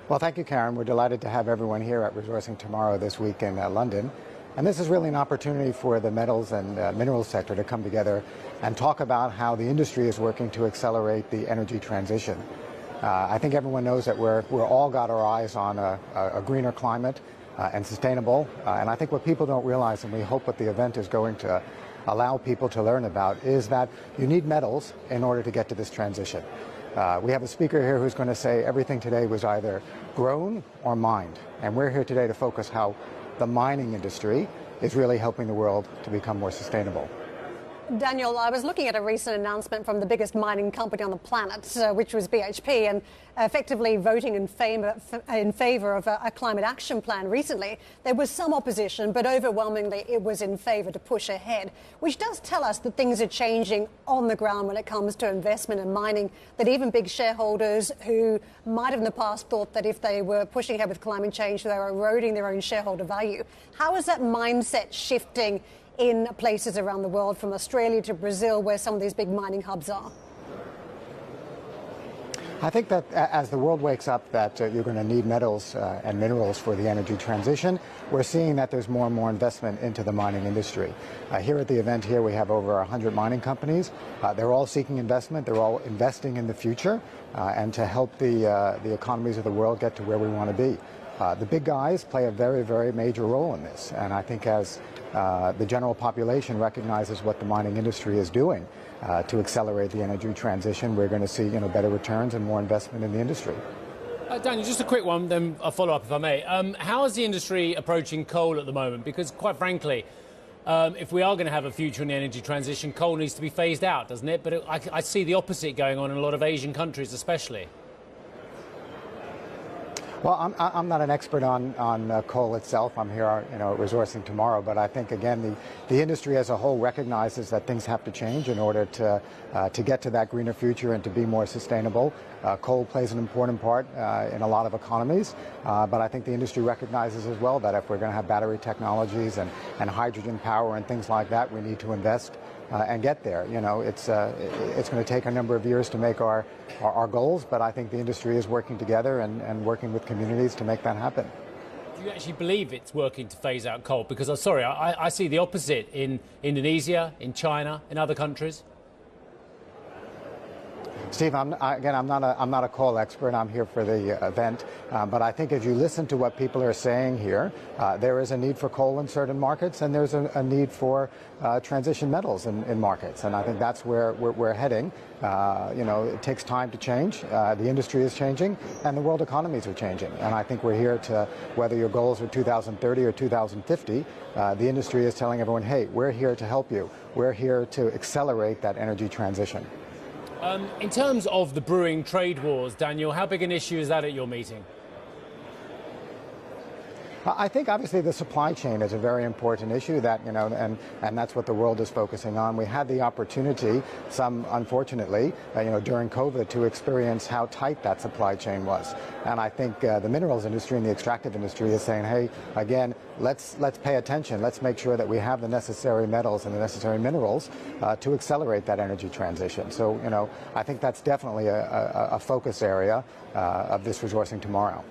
Well, thank you, Karen. We're delighted to have everyone here at Resourcing Tomorrow this week in London. And this is really an opportunity for the metals and minerals sector to come together and talk about how the industry is working to accelerate the energy transition. I think everyone knows that we're all got our eyes on a greener climate and sustainable. And I think what people don't realize, and we hope what the event is going to allow people to learn about, is that you need metals in order to get to this transition. We have a speaker here who's going to say everything today was either grown or mined. And we're here today to focus how the mining industry is really helping the world to become more sustainable. Daniel, I was looking at a recent announcement from the biggest mining company on the planet, which was BHP, and effectively voting in favour of a climate action plan recently. There was some opposition, but overwhelmingly it was in favour to push ahead, which does tell us that things are changing on the ground when it comes to investment in mining, that even big shareholders who might have in the past thought that if they were pushing ahead with climate change, they were eroding their own shareholder value. How is that mindset shifting in places around the world, from Australia to Brazil, where some of these big mining hubs are? I think that as the world wakes up that you're going to need metals and minerals for the energy transition, we're seeing that there's more and more investment into the mining industry. Here at the event here, we have over 100 mining companies. They're all seeking investment. They're all investing in the future and to help the economies of the world get to where we want to be. The big guys play a very, very major role in this. And I think as the general population recognizes what the mining industry is doing to accelerate the energy transition, we're going to see better returns and more investment in the industry. Daniel, just a quick one, then a follow-up if I may. How is the industry approaching coal at the moment? Because quite frankly, if we are going to have a future in the energy transition, coal needs to be phased out, doesn't it? But I see the opposite going on in a lot of Asian countries especially. Well, I'm not an expert on coal itself. I'm here, resourcing tomorrow. But I think, again, the industry as a whole recognizes that things have to change in order to get to that greener future and to be more sustainable. Coal plays an important part in a lot of economies. But I think the industry recognizes as well that if we're going to have battery technologies and hydrogen power and things like that, we need to invest and get there. It's going to take a number of years to make our goals, but I think the industry is working together and working with communities to make that happen. Do you actually believe it's working to phase out coal? Because I'm sorry, I see the opposite in Indonesia, in China, in other countries. Steve, I'm not a coal expert. I'm here for the event. But I think if you listen to what people are saying here, there is a need for coal in certain markets, and there's a need for transition metals in markets. And I think that's where we're heading. It takes time to change. The industry is changing, and the world economies are changing. And I think we're here to, whether your goals are 2030 or 2050, the industry is telling everyone, hey, we're here to help you. We're here to accelerate that energy transition. In terms of the brewing trade wars, Daniel, how big an issue is that at your meeting? I think obviously the supply chain is a very important issue that, and that's what the world is focusing on. We had the opportunity, some unfortunately, during COVID to experience how tight that supply chain was. And I think the minerals industry and the extractive industry is saying, hey, again, let's pay attention. Let's make sure that we have the necessary metals and the necessary minerals to accelerate that energy transition. So, I think that's definitely a focus area of this Resourcing Tomorrow.